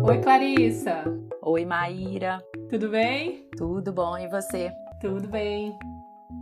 Oi, Clarissa. Oi, Maíra. Tudo bem? Tudo bom, e você? Tudo bem.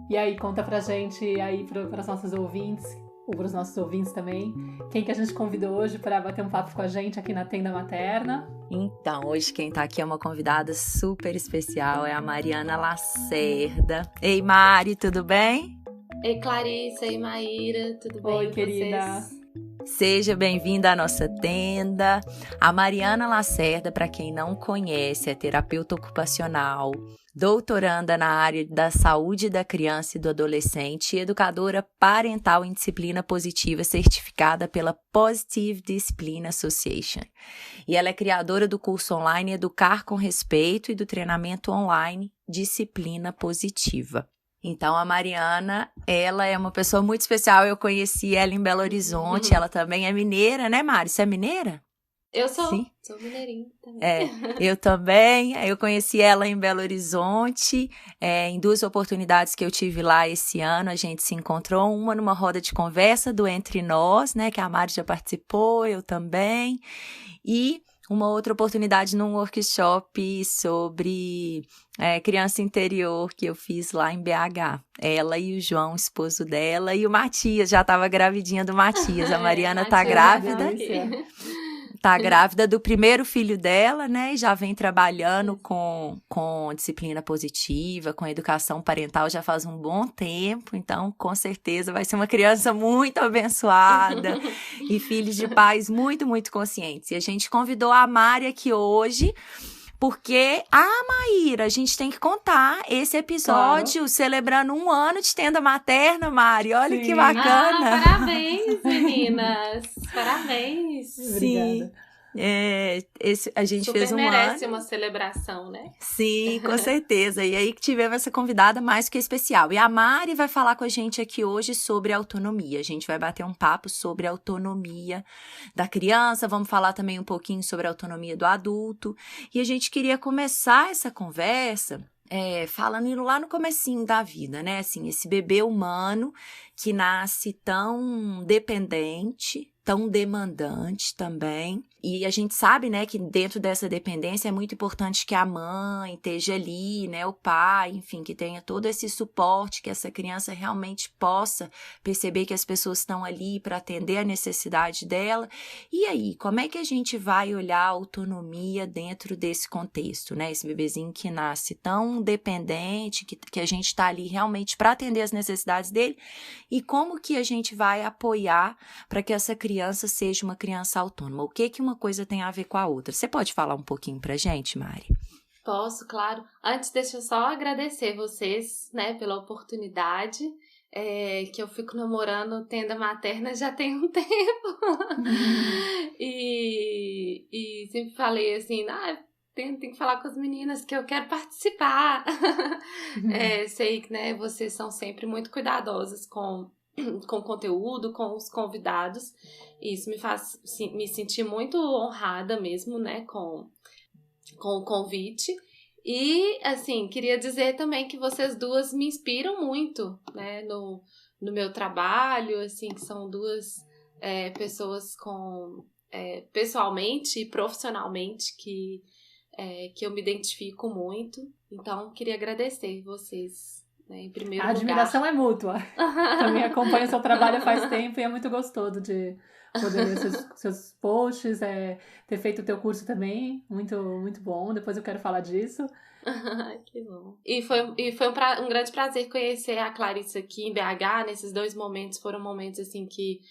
E aí, conta pra gente aí, para os nossos ouvintes, ou para os nossos ouvintes também, quem que a gente convidou hoje para bater um papo com a gente aqui na Tenda Materna? Então, hoje quem tá aqui é uma convidada super especial, é a Mariana Lacerda. Ei, Mari, tudo bem? Ei, Clarissa, ei, Maíra, tudo bem? Oi, querida. Vocês? Seja bem-vinda à nossa tenda. A Mariana Lacerda, para quem não conhece, é terapeuta ocupacional, doutoranda na área da saúde da criança e do adolescente e educadora parental em disciplina positiva certificada pela Positive Discipline Association. E ela é criadora do curso online Educar com Respeito e do treinamento online Disciplina Positiva. Então, a Mariana, ela é uma pessoa muito especial. Eu conheci ela em Belo Horizonte. Ela também é mineira, né, Mari? Você é mineira? Eu sou. Sim. Sou mineirinha também. Eu também. Eu conheci ela em Belo Horizonte, em 2 oportunidades que eu tive lá esse ano. A gente se encontrou, uma numa roda de conversa do Entre Nós, né, que a Mari já participou, eu também. E uma outra oportunidade num workshop sobre criança interior que eu fiz lá em BH. Ela e o João, esposo dela, e o Matias, já estava gravidinha do Matias. A Mariana tá grávida. Tá grávida do primeiro filho dela, né? E já vem trabalhando com disciplina positiva, com educação parental já faz um bom tempo. Então, com certeza, vai ser uma criança muito abençoada e filhos de pais muito, muito conscientes. E a gente convidou a Mari aqui hoje porque, Maíra, a gente tem que contar esse episódio celebrando 1 ano de tenda materna, Mari. Olha Sim. que bacana. Parabéns, meninas. Parabéns. Obrigada. A gente Super fez 1 ano. merece uma celebração, né? Sim, com certeza. E aí que tivemos essa convidada mais que especial. E a Mari vai falar com a gente aqui hoje sobre autonomia. A gente vai bater um papo sobre a autonomia da criança, vamos falar também um pouquinho sobre a autonomia do adulto. E a gente queria começar essa conversa falando lá no comecinho da vida, né? Assim, esse bebê humano que nasce tão dependente, tão demandante também. E a gente sabe, né, que dentro dessa dependência é muito importante que a mãe esteja ali, né, o pai, enfim, que tenha todo esse suporte, que essa criança realmente possa perceber que as pessoas estão ali para atender a necessidade dela. E aí, como é que a gente vai olhar a autonomia dentro desse contexto, né? Esse bebezinho que nasce tão dependente, que a gente está ali realmente para atender as necessidades dele, e como que a gente vai apoiar para que essa criança seja uma criança autônoma? O que uma coisa tem a ver com a outra? Você pode falar um pouquinho pra gente, Mari? Posso, claro. Antes, deixa eu só agradecer vocês, né, pela oportunidade. Que eu fico namorando tenda materna já tem um tempo. E sempre falei assim, tem que falar com as meninas que eu quero participar. Sei que, né, vocês são sempre muito cuidadosas com o conteúdo, com os convidados. Isso me faz me sentir muito honrada mesmo, né, com o convite. E, assim, queria dizer também que vocês duas me inspiram muito, né, no meu trabalho, assim, que são duas pessoas pessoalmente e profissionalmente que eu me identifico muito. Então, queria agradecer vocês, né, em primeiro lugar. A admiração é mútua. Também acompanho o seu trabalho faz tempo e é muito gostoso de poder ler seus posts, ter feito o teu curso também, muito, muito bom. Depois eu quero falar disso. Que bom. E foi um grande prazer conhecer a Clarissa aqui em BH. Nesses 2 momentos foram momentos assim que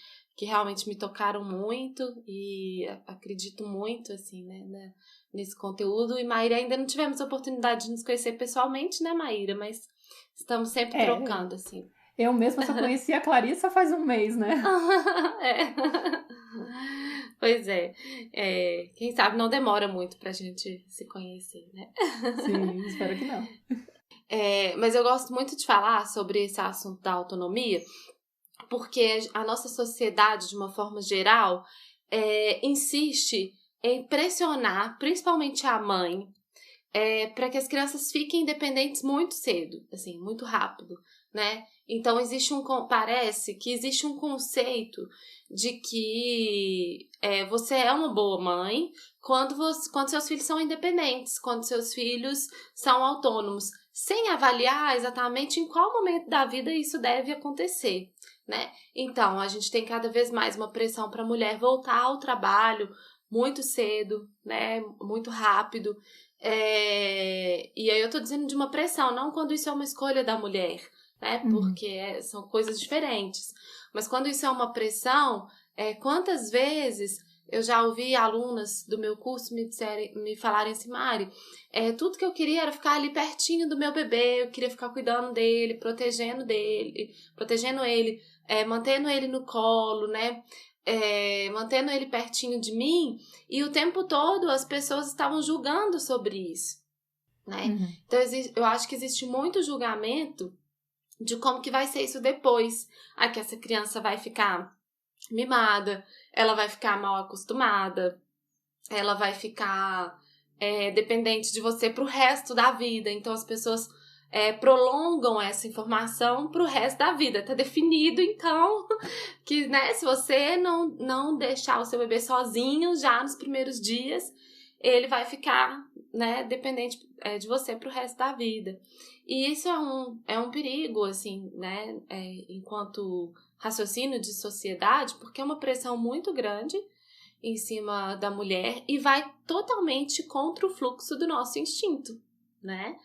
realmente me tocaram muito e acredito muito assim, né, nesse conteúdo. E Maíra, ainda não tivemos a oportunidade de nos conhecer pessoalmente, né, Maíra? Mas estamos sempre trocando, assim. Eu mesma só conheci a Clarissa faz 1 mês, né? Pois é. Quem sabe não demora muito pra gente se conhecer, né? Sim, espero que não. Mas eu gosto muito de falar sobre esse assunto da autonomia, porque a nossa sociedade, de uma forma geral, insiste em pressionar, principalmente a mãe, para que as crianças fiquem independentes muito cedo, assim, muito rápido. né? Então parece que existe um conceito de que você é uma boa mãe quando seus filhos são independentes, quando seus filhos são autônomos, sem avaliar exatamente em qual momento da vida isso deve acontecer, né? Então, a gente tem cada vez mais uma pressão para a mulher voltar ao trabalho muito cedo, né? Muito rápido. E aí eu tô dizendo de uma pressão, não quando isso é uma escolha da mulher, né? Porque são coisas diferentes. Mas quando isso é uma pressão, quantas vezes eu já ouvi alunas do meu curso me falarem assim, Mari, tudo que eu queria era ficar ali pertinho do meu bebê, eu queria ficar cuidando dele, protegendo ele, mantendo ele no colo, né? Mantendo ele pertinho de mim, e o tempo todo as pessoas estavam julgando sobre isso, né? Então eu acho que existe muito julgamento de como que vai ser isso depois. Que essa criança vai ficar mimada, ela vai ficar mal acostumada, ela vai ficar dependente de você pro resto da vida. Então as pessoas prolongam essa informação pro resto da vida. Tá definido, então, que, né, se você não deixar o seu bebê sozinho já nos primeiros dias, ele vai ficar, né, dependente de você pro resto da vida. E isso é um perigo, assim, né, enquanto raciocínio de sociedade, porque é uma pressão muito grande em cima da mulher e vai totalmente contra o fluxo do nosso instinto, né?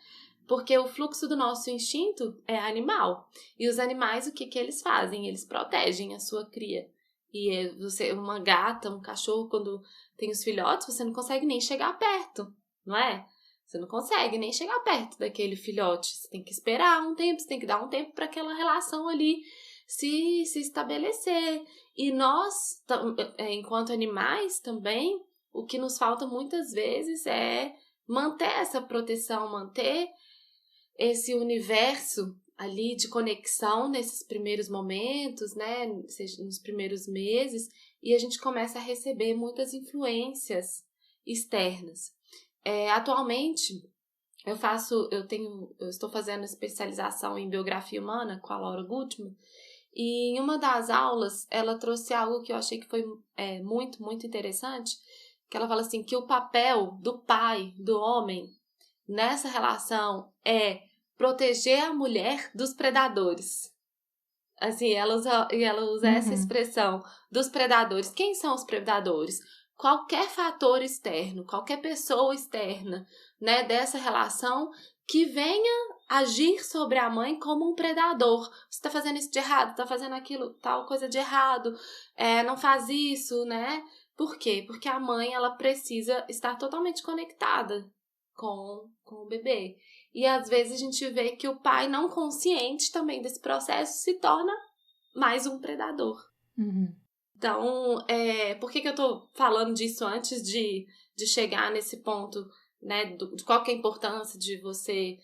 Porque o fluxo do nosso instinto é animal. E os animais, o que eles fazem? Eles protegem a sua cria. E uma gata, um cachorro, quando tem os filhotes, você não consegue nem chegar perto, não é? Você não consegue nem chegar perto daquele filhote. Você tem que esperar um tempo, você tem que dar um tempo para aquela relação ali se estabelecer. E nós, enquanto animais também, o que nos falta muitas vezes é manter essa proteção, manter esse universo ali de conexão nesses primeiros momentos, né, nos primeiros meses, e a gente começa a receber muitas influências externas. Atualmente, eu estou fazendo especialização em biografia humana com a Laura Gutman, e em uma das aulas ela trouxe algo que eu achei que foi muito, muito interessante, que ela fala assim, que o papel do pai, do homem, nessa relação é proteger a mulher dos predadores. Assim, ela usa essa expressão dos predadores. Quem são os predadores? Qualquer fator externo, qualquer pessoa externa, né, dessa relação que venha agir sobre a mãe como um predador. Você tá fazendo isso de errado, tá fazendo aquilo, tal coisa de errado, não faz isso, né? Por quê? Porque a mãe, ela precisa estar totalmente conectada com o bebê. E às vezes a gente vê que o pai, não consciente também desse processo, se torna mais um predador. Então, por que eu tô falando disso antes de chegar nesse ponto, né, de qual que é a importância de você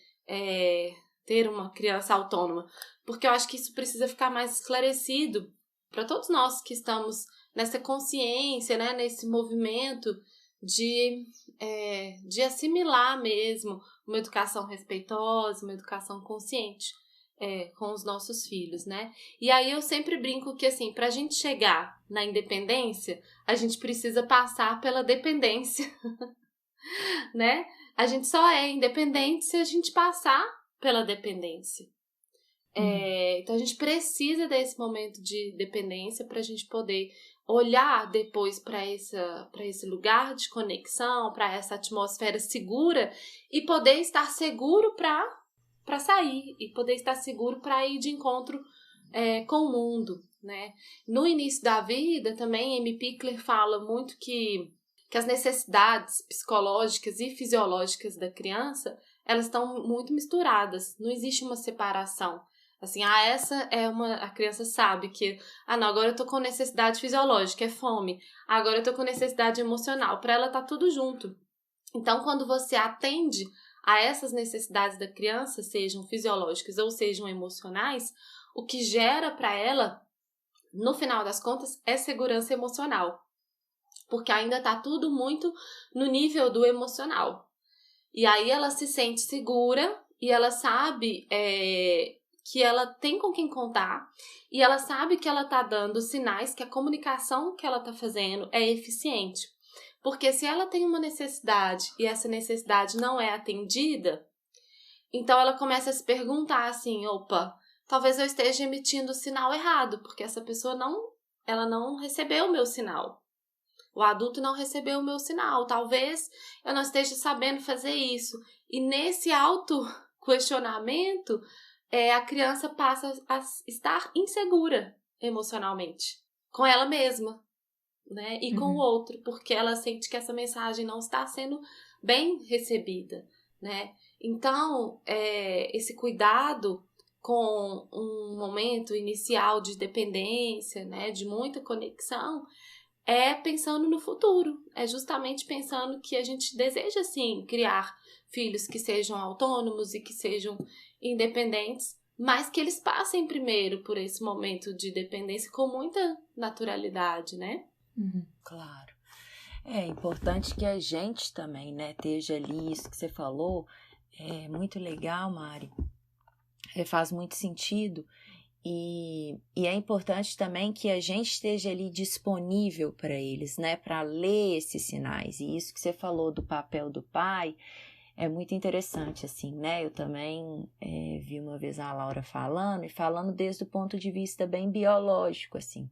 ter uma criança autônoma? Porque eu acho que isso precisa ficar mais esclarecido para todos nós que estamos nessa consciência, né, nesse movimento de assimilar mesmo uma educação respeitosa, uma educação consciente com os nossos filhos, né? E aí eu sempre brinco que, assim, pra gente chegar na independência, a gente precisa passar pela dependência, né? A gente só é independente se a gente passar pela dependência. Então a gente precisa desse momento de dependência pra gente poder olhar depois para esse lugar de conexão, para essa atmosfera segura e poder estar seguro para sair e poder estar seguro para ir de encontro com o mundo, né? No início da vida também, Amy Pickler fala muito que as necessidades psicológicas e fisiológicas da criança, elas estão muito misturadas, não existe uma separação. Assim, a criança sabe que, não, agora eu tô com necessidade fisiológica, é fome. Agora eu tô com necessidade emocional. Para ela tá tudo junto. Então, quando você atende a essas necessidades da criança, sejam fisiológicas ou sejam emocionais, o que gera para ela, no final das contas, é segurança emocional. Porque ainda tá tudo muito no nível do emocional. E aí ela se sente segura e ela sabe que ela tem com quem contar e ela sabe que ela tá dando sinais que a comunicação que ela tá fazendo é eficiente. Porque se ela tem uma necessidade e essa necessidade não é atendida, então ela começa a se perguntar assim, opa, talvez eu esteja emitindo o sinal errado, porque essa pessoa ela não recebeu o meu sinal. O adulto não recebeu o meu sinal. Talvez eu não esteja sabendo fazer isso. E nesse auto-questionamento, a criança passa a estar insegura emocionalmente. Com ela mesma, né? E com o outro. Porque ela sente que essa mensagem não está sendo bem recebida, né? Então, esse cuidado com um momento inicial de dependência, né? De muita conexão, é pensando no futuro, é justamente pensando que a gente deseja, sim, criar filhos que sejam autônomos e que sejam independentes, mas que eles passem primeiro por esse momento de dependência com muita naturalidade, né? Claro. É importante que a gente também, né, esteja ali, isso que você falou, é muito legal, Mari, faz muito sentido. E é importante também que a gente esteja ali disponível para eles, né? Para ler esses sinais. E isso que você falou do papel do pai é muito interessante, assim, né? Eu também vi uma vez a Laura falando desde o ponto de vista bem biológico, assim.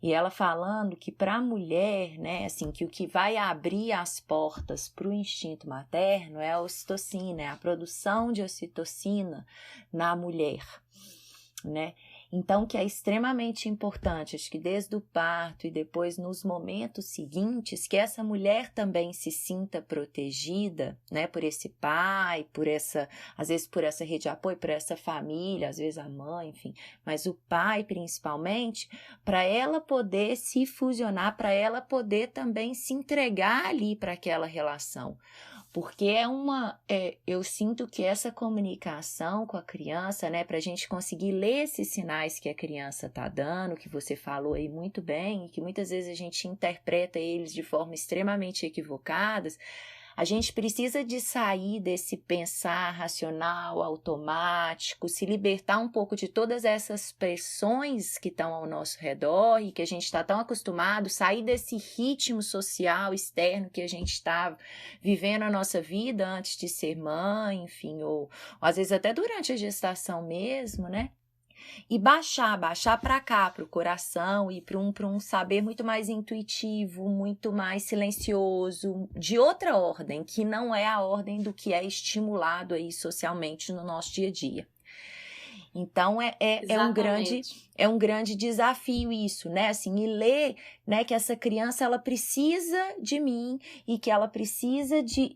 E ela falando que para a mulher, né, assim, que o que vai abrir as portas para o instinto materno é a ocitocina, é a produção de ocitocina na mulher, né? Então, que é extremamente importante, acho que desde o parto e depois nos momentos seguintes, que essa mulher também se sinta protegida, né, por esse pai, às vezes por essa rede de apoio, por essa família, às vezes a mãe, enfim, mas o pai principalmente, para ela poder se fusionar, para ela poder também se entregar ali para aquela relação. Porque eu sinto que essa comunicação com a criança, né, para a gente conseguir ler esses sinais que a criança está dando, que você falou aí muito bem, e que muitas vezes a gente interpreta eles de forma extremamente equivocadas, a gente precisa de sair desse pensar racional, automático, se libertar um pouco de todas essas pressões que estão ao nosso redor e que a gente está tão acostumado, sair desse ritmo social externo que a gente está vivendo a nossa vida antes de ser mãe, enfim, ou às vezes até durante a gestação mesmo, né? E baixar para cá, para o coração e para um saber muito mais intuitivo, muito mais silencioso, de outra ordem, que não é a ordem do que é estimulado aí socialmente no nosso dia a dia. Então, é um grande desafio isso, né? Assim, e ler, né, que essa criança, ela precisa de mim e que ela precisa de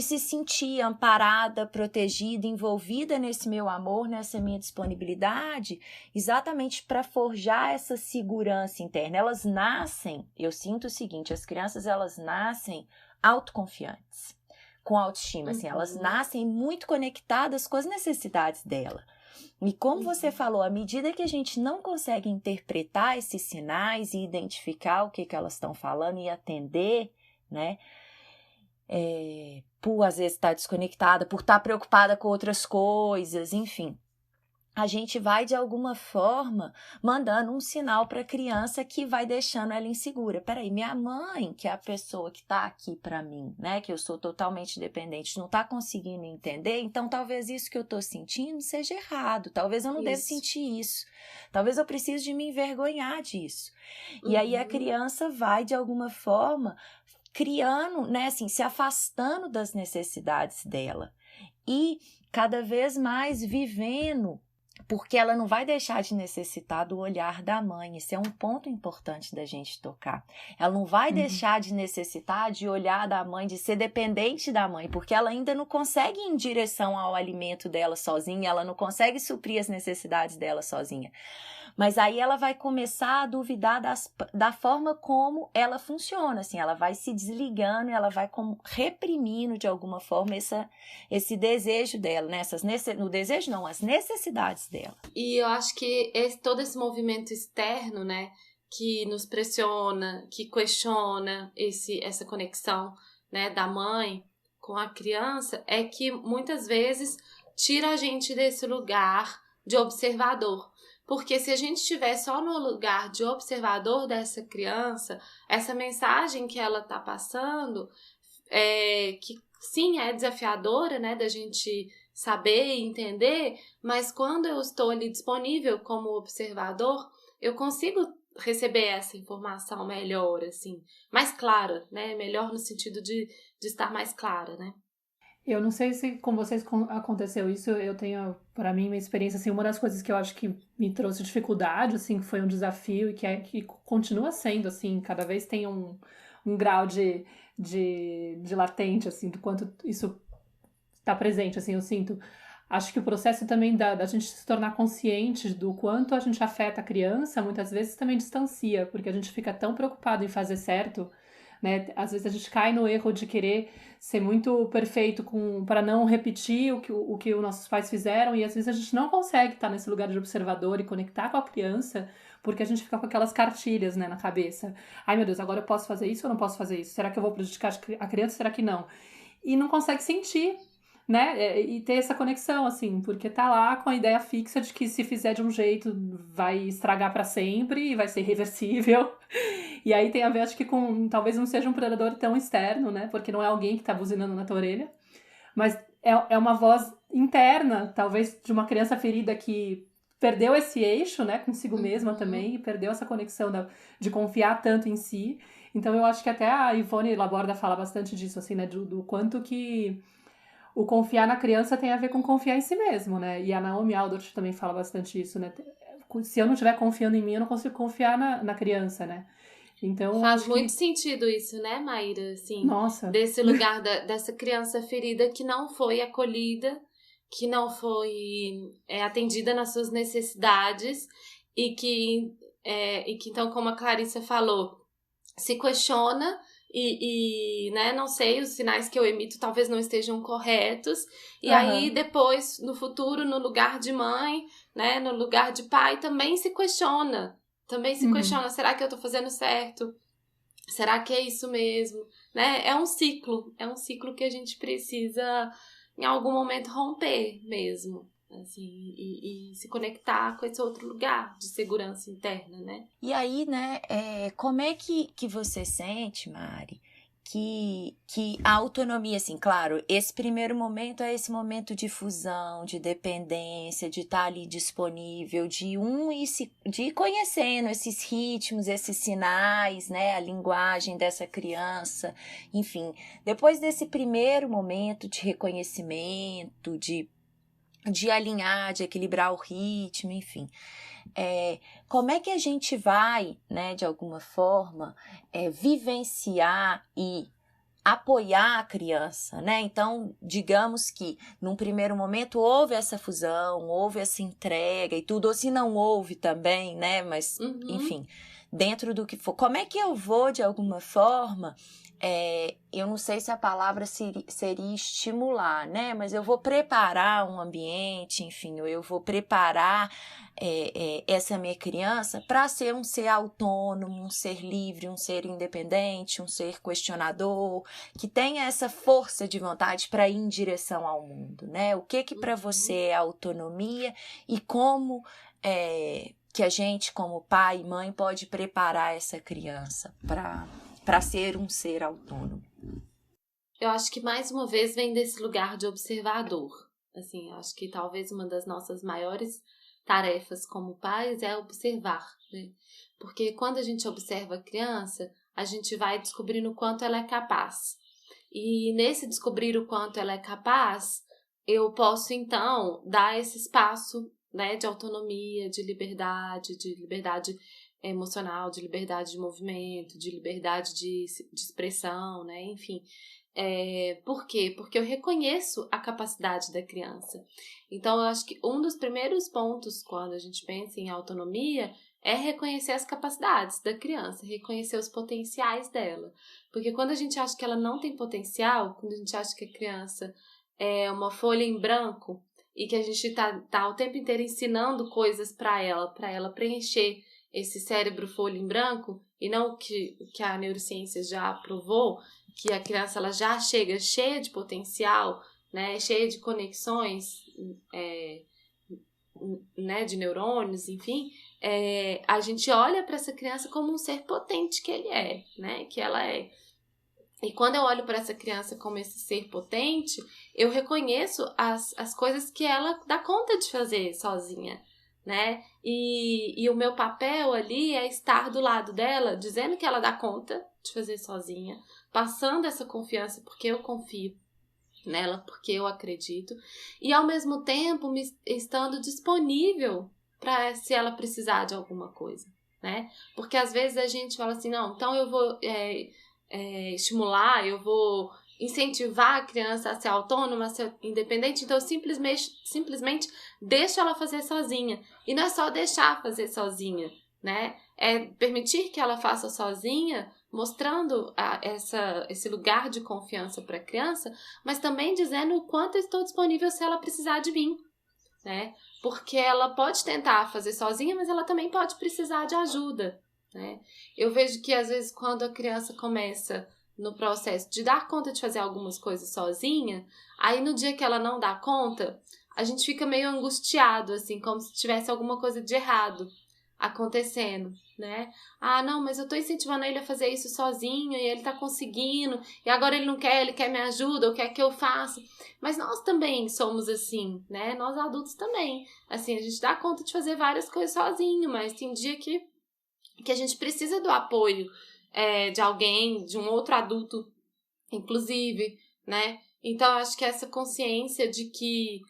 se sentir amparada, protegida, envolvida nesse meu amor, nessa minha disponibilidade, exatamente para forjar essa segurança interna. Elas nascem, eu sinto o seguinte, as crianças, elas nascem autoconfiantes, com autoestima, assim, elas nascem muito conectadas com as necessidades dela. E como você falou, à medida que a gente não consegue interpretar esses sinais e identificar o que elas estão falando e atender, né, por às vezes estar desconectada, por estar preocupada com outras coisas, enfim, a gente vai, de alguma forma, mandando um sinal para a criança que vai deixando ela insegura. Peraí, minha mãe, que é a pessoa que está aqui para mim, né, que eu sou totalmente dependente, não está conseguindo entender, então talvez isso que eu estou sentindo seja errado, talvez eu não deva sentir isso, talvez eu precise de me envergonhar disso. E aí a criança vai, de alguma forma, criando, né, assim, se afastando das necessidades dela e cada vez mais vivendo, porque ela não vai deixar de necessitar do olhar da mãe. Isso é um ponto importante da gente tocar. Ela não vai deixar de necessitar de olhar da mãe, de ser dependente da mãe, porque ela ainda não consegue ir em direção ao alimento dela sozinha, ela não consegue suprir as necessidades dela sozinha. Mas aí ela vai começar a duvidar da forma como ela funciona, assim, ela vai se desligando, ela vai reprimindo de alguma forma esse desejo dela, né? As necessidades dela. E eu acho que todo esse movimento externo, né, que nos pressiona, que questiona essa conexão, né, da mãe com a criança, é que muitas vezes tira a gente desse lugar de observador. Porque se a gente estiver só no lugar de observador dessa criança, essa mensagem que ela está passando, que sim, é desafiadora, né, da gente saber e entender, mas quando eu estou ali disponível como observador, eu consigo receber essa informação melhor, assim, mais clara, né, melhor no sentido de estar mais clara, né. Eu não sei se com vocês aconteceu isso, eu tenho, para mim, uma experiência, assim, uma das coisas que eu acho que me trouxe dificuldade, assim, que foi um desafio e que continua sendo, assim, cada vez tem um grau de latente, assim, do quanto isso está presente, assim, eu sinto. Acho que o processo também da gente se tornar consciente do quanto a gente afeta a criança, muitas vezes também distancia, porque a gente fica tão preocupado em fazer certo, né? Às vezes a gente cai no erro de querer ser muito perfeito para não repetir o que os nossos pais fizeram, e às vezes a gente não consegue estar nesse lugar de observador e conectar com a criança, porque a gente fica com aquelas cartilhas, né, na cabeça. Ai, meu Deus, agora eu posso fazer isso ou não posso fazer isso? Será que eu vou prejudicar a criança? Será que não? E não consegue sentir, né? E ter essa conexão, assim, porque tá lá com a ideia fixa de que se fizer de um jeito vai estragar pra sempre e vai ser irreversível. E aí tem a ver, acho que com, talvez não seja um predador tão externo, né? Porque não é alguém que tá buzinando na tua orelha, mas é uma voz interna, talvez de uma criança ferida que perdeu esse eixo, né, consigo mesma também, e perdeu essa conexão de confiar tanto em si. Então eu acho que até a Ivone Laborda fala bastante disso, assim, né, do quanto que o confiar na criança tem a ver com confiar em si mesmo, né? E a Naomi Aldrich também fala bastante isso, né? Se eu não estiver confiando em mim, eu não consigo confiar na criança, né? Então, Faz acho muito que... sentido isso, né, Maíra? Assim, Nossa. desse lugar dessa criança ferida que não foi acolhida, que não foi atendida nas suas necessidades e que então, como a Clarissa falou, se questiona né, não sei, os sinais que eu emito talvez não estejam corretos, e aí depois, no futuro, no lugar de mãe, né, no lugar de pai, também se questiona, será que eu tô fazendo certo? Será que é isso mesmo? Né? É um ciclo que a gente precisa, em algum momento, romper mesmo. Assim, e se conectar com esse outro lugar de segurança interna, né? E aí, né, como é que você sente, Mari, que a autonomia, assim, claro, esse primeiro momento é esse momento de fusão, de dependência, de estar ali disponível, de ir conhecendo esses ritmos, esses sinais, né, a linguagem dessa criança, enfim. Depois desse primeiro momento de reconhecimento, de alinhar, de equilibrar o ritmo, enfim. Como é que a gente vai, né, de alguma forma, vivenciar e apoiar a criança, né? Então, digamos que num primeiro momento houve essa fusão, houve essa entrega e tudo, ou se não houve também, né? Mas, enfim, dentro do que for. Como é que eu vou, de alguma forma, eu não sei se a palavra seria estimular, né? Mas eu vou preparar um ambiente, enfim, eu vou preparar essa minha criança para ser um ser autônomo, um ser livre, um ser independente, um ser questionador, que tenha essa força de vontade para ir em direção ao mundo, né? O que para você é autonomia e como que a gente, como pai e mãe, pode preparar essa criança para ser um ser autônomo? Eu acho que mais uma vez vem desse lugar de observador. Assim, acho que talvez uma das nossas maiores tarefas como pais é observar, né? Porque quando a gente observa a criança, a gente vai descobrindo o quanto ela é capaz. E nesse descobrir o quanto ela é capaz, eu posso então dar esse espaço, né, de autonomia, de liberdade emocional, de liberdade de movimento, de liberdade de expressão, né? Enfim. Por quê? Porque eu reconheço a capacidade da criança. Então, eu acho que um dos primeiros pontos quando a gente pensa em autonomia é reconhecer as capacidades da criança, reconhecer os potenciais dela. Porque quando a gente acha que ela não tem potencial, quando a gente acha que a criança é uma folha em branco e que a gente tá o tempo inteiro ensinando coisas para ela preencher esse cérebro folha em branco, e não o que a neurociência já provou, que a criança ela já chega cheia de potencial, né, cheia de conexões né, de neurônios, enfim, a gente olha para essa criança como um ser potente que ele é, né, que ela é. E quando eu olho para essa criança como esse ser potente, eu reconheço as coisas que ela dá conta de fazer sozinha, né? E o meu papel ali é estar do lado dela, dizendo que ela dá conta de fazer sozinha, passando essa confiança porque eu confio nela, porque eu acredito, e ao mesmo tempo estando disponível para se ela precisar de alguma coisa, né? Porque às vezes a gente fala assim, não, então eu vou estimular, eu vou incentivar a criança a ser autônoma, a ser independente, então eu simplesmente deixo ela fazer sozinha. E não é só deixar fazer sozinha, né? É permitir que ela faça sozinha, mostrando esse lugar de confiança para a criança, mas também dizendo o quanto eu estou disponível se ela precisar de mim, né? Porque ela pode tentar fazer sozinha, mas ela também pode precisar de ajuda, né? Eu vejo que às vezes quando a criança começa no processo de dar conta de fazer algumas coisas sozinha, aí no dia que ela não dá conta, a gente fica meio angustiado, assim, como se tivesse alguma coisa de errado acontecendo, né? Ah, não, mas eu tô incentivando ele a fazer isso sozinho e ele tá conseguindo, e agora ele não quer, ele quer me ajuda, ou quer que eu faça. Mas nós também somos assim, né? Nós adultos também. Assim, a gente dá conta de fazer várias coisas sozinho, mas tem dia que a gente precisa do apoio de alguém, de um outro adulto, inclusive, né? Então, eu acho que essa consciência de que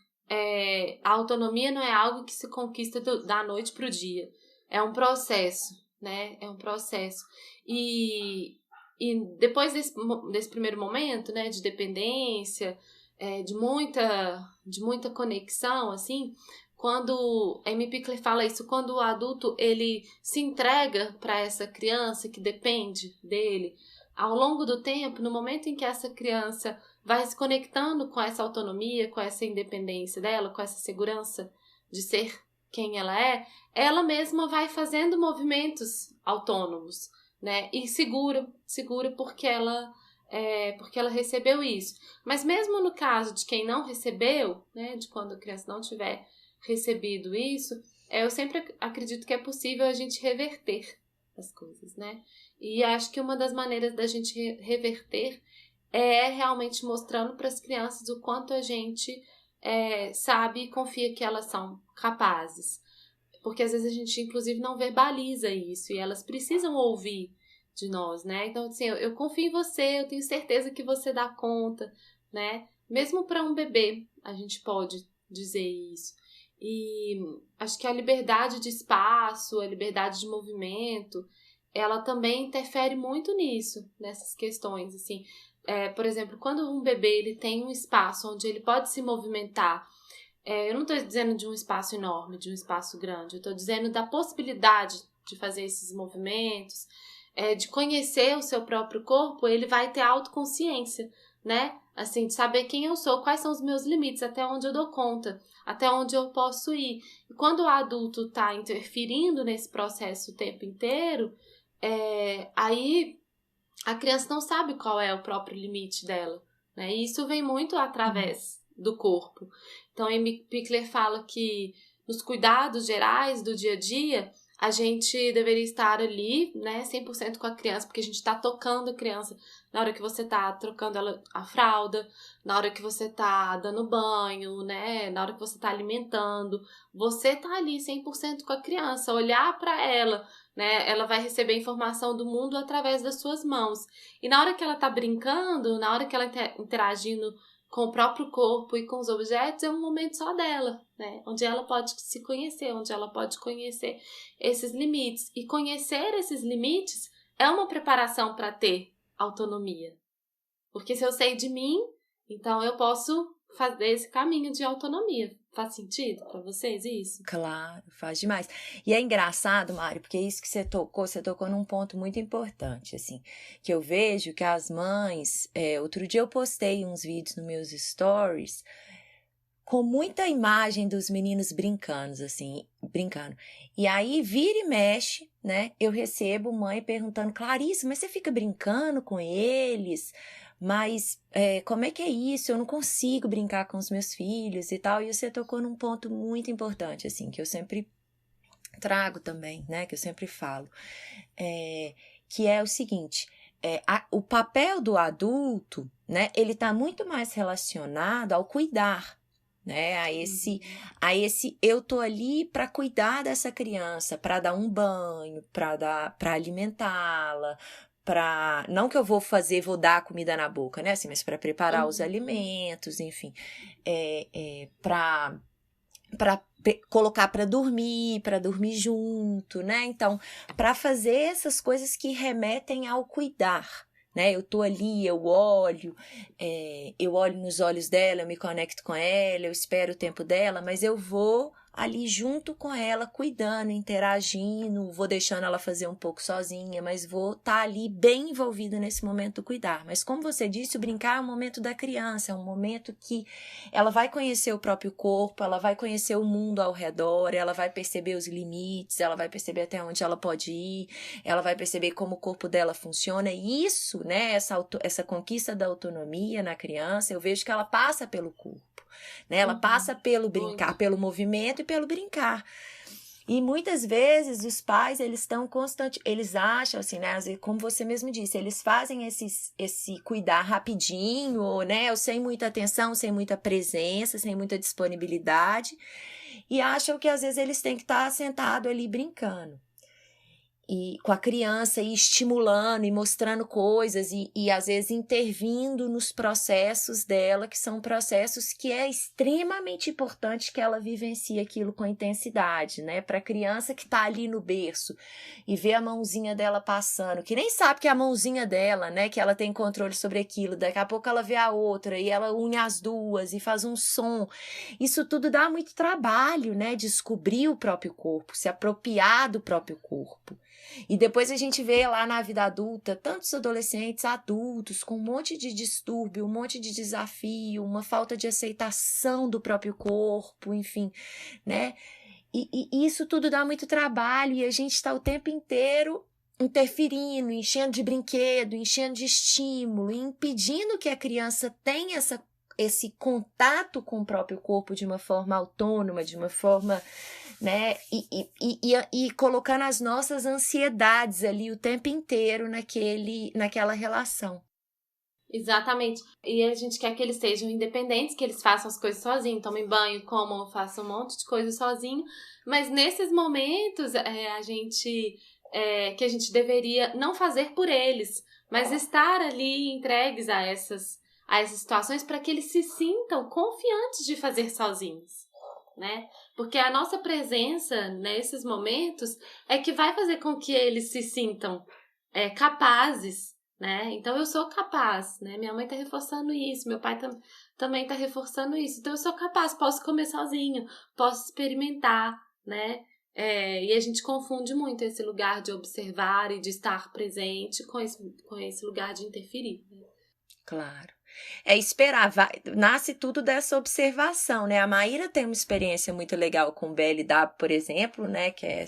a autonomia não é algo que se conquista da noite pro dia. É um processo, né? É um processo. E depois desse primeiro momento, né, de dependência, de muita conexão, assim, quando a Amy Pickler fala isso, quando o adulto ele se entrega para essa criança que depende dele, ao longo do tempo, no momento em que essa criança vai se conectando com essa autonomia, com essa independência dela, com essa segurança de ser quem ela mesma vai fazendo movimentos autônomos, né? E segura porque ela recebeu isso. Mas mesmo no caso de quem não recebeu, né, de quando a criança não tiver recebido isso, eu sempre acredito que é possível a gente reverter as coisas, né? E acho que uma das maneiras da gente reverter é realmente mostrando para as crianças o quanto a gente sabe e confia que elas são capazes. Porque às vezes a gente, inclusive, não verbaliza isso e elas precisam ouvir de nós, né? Então, assim, eu confio em você, eu tenho certeza que você dá conta, né? Mesmo para um bebê, a gente pode dizer isso. E acho que a liberdade de espaço, a liberdade de movimento, ela também interfere muito nisso, nessas questões, assim. Por exemplo, quando um bebê ele tem um espaço onde ele pode se movimentar, eu não estou dizendo de um espaço enorme, de um espaço grande, eu estou dizendo da possibilidade de fazer esses movimentos, de conhecer o seu próprio corpo, ele vai ter autoconsciência, né? Assim, de saber quem eu sou, quais são os meus limites, até onde eu dou conta, até onde eu posso ir. E quando o adulto está interferindo nesse processo o tempo inteiro, aí a criança não sabe qual é o próprio limite dela, né? E isso vem muito através do corpo. Então, Amy Pickler fala que nos cuidados gerais do dia a dia, a gente deveria estar ali, né, 100% com a criança, porque a gente está tocando a criança na hora que você está trocando a fralda, na hora que você está dando banho, né, na hora que você está alimentando. Você está ali 100% com a criança, olhar para ela, né, ela vai receber informação do mundo através das suas mãos. E na hora que ela está brincando, na hora que ela está interagindo com o próprio corpo e com os objetos, é um momento só dela, né? Onde ela pode se conhecer, onde ela pode conhecer esses limites. E conhecer esses limites é uma preparação para ter autonomia. Porque se eu sei de mim, então eu posso fazer esse caminho de autonomia. Faz sentido para vocês isso? Claro, faz demais. E é engraçado, Mari, porque isso que você tocou num ponto muito importante, assim, que eu vejo que as mães, outro dia eu postei uns vídeos nos meus stories com muita imagem dos meninos brincando. E aí, vira e mexe, né, eu recebo mãe perguntando, Clarice, mas você fica brincando com eles? mas como é que é isso? Eu não consigo brincar com os meus filhos e tal. E você tocou num ponto muito importante, assim, que eu sempre trago também, né? Que eu sempre falo. Que é o seguinte, o papel do adulto, né? Ele está muito mais relacionado ao cuidar, né? A esse eu tô ali para cuidar dessa criança, para dar um banho, para alimentá-la, não que eu vou dar a comida na boca, né? Assim, mas para preparar os alimentos, enfim, para colocar para dormir junto, né? Então, para fazer essas coisas que remetem ao cuidar, né? Eu tô ali, eu olho nos olhos dela, eu me conecto com ela, eu espero o tempo dela, mas eu vou ali junto com ela, cuidando, interagindo, vou deixando ela fazer um pouco sozinha, mas vou estar ali bem envolvida nesse momento do cuidar. Mas como você disse, o brincar é um momento da criança, é um momento que ela vai conhecer o próprio corpo, ela vai conhecer o mundo ao redor, ela vai perceber os limites, ela vai perceber até onde ela pode ir, ela vai perceber como o corpo dela funciona, e isso, né, essa conquista da autonomia na criança, eu vejo que ela passa pelo corpo. Né? Ela passa pelo brincar, pelo movimento e pelo brincar. E muitas vezes os pais, eles estão eles acham assim, né? Como você mesmo disse, eles fazem esse cuidar rapidinho, ou, né? Ou sem muita atenção, sem muita presença, sem muita disponibilidade, e acham que às vezes eles têm que estar sentado ali brincando. E com a criança e estimulando e mostrando coisas e às vezes intervindo nos processos dela, que são processos que é extremamente importante que ela vivencie aquilo com intensidade, né? Para a criança que está ali no berço e vê a mãozinha dela passando, que nem sabe que é a mãozinha dela, né? Que ela tem controle sobre aquilo, daqui a pouco ela vê a outra e ela une as duas e faz um som. Isso tudo dá muito trabalho, né? Descobrir o próprio corpo, se apropriar do próprio corpo. E depois a gente vê lá na vida adulta tantos adolescentes, adultos, com um monte de distúrbio, um monte de desafio, uma falta de aceitação do próprio corpo, enfim, né? E isso tudo dá muito trabalho e a gente está o tempo inteiro interferindo, enchendo de brinquedo, enchendo de estímulo, impedindo que a criança tenha esse contato com o próprio corpo de uma forma autônoma, de uma forma, né, e colocando as nossas ansiedades ali o tempo inteiro naquela relação. Exatamente. E a gente quer que eles sejam independentes, que eles façam as coisas sozinhos, tomem banho, comam, façam um monte de coisa sozinho. Mas nesses momentos, que a gente deveria não fazer por eles, mas estar ali entregues a essas situações para que eles se sintam confiantes de fazer sozinhos, né? Porque a nossa presença nesses momentos é que vai fazer com que eles se sintam capazes, né? Então eu sou capaz, né? Minha mãe tá reforçando isso, meu pai também tá reforçando isso. Então eu sou capaz, posso comer sozinho, posso experimentar, né? E a gente confunde muito esse lugar de observar e de estar presente com esse lugar de interferir, né? Claro. Esperar, nasce tudo dessa observação, né? A Maíra tem uma experiência muito legal com o BLW, por exemplo, né? Que é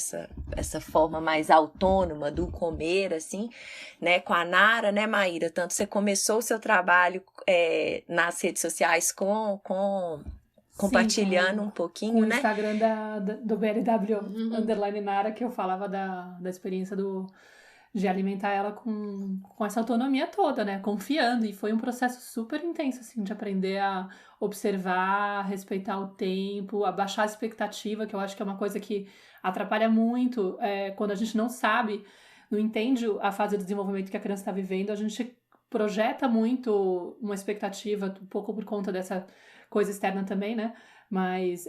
essa forma mais autônoma do comer, assim, né? Com a Nara, né, Maíra? Tanto você começou o seu trabalho nas redes sociais compartilhando um pouquinho, com né? o Instagram do BLW, underline Nara, que eu falava da experiência de alimentar ela com essa autonomia toda, né? Confiando. E foi um processo super intenso, assim, de aprender a observar, respeitar o tempo, abaixar a expectativa, que eu acho que é uma coisa que atrapalha muito quando a gente não sabe, não entende a fase de desenvolvimento que a criança está vivendo. A gente projeta muito uma expectativa, um pouco por conta dessa coisa externa também, né? Mas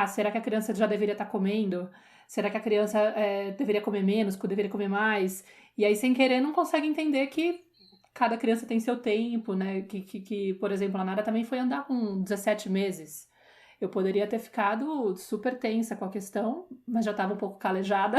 será que a criança já deveria estar comendo? Será que a criança deveria comer menos, deveria comer mais? E aí, sem querer, não consegue entender que cada criança tem seu tempo, né? Que por exemplo, a Nara também foi andar com 17 meses. Eu poderia ter ficado super tensa com a questão, mas já estava um pouco calejada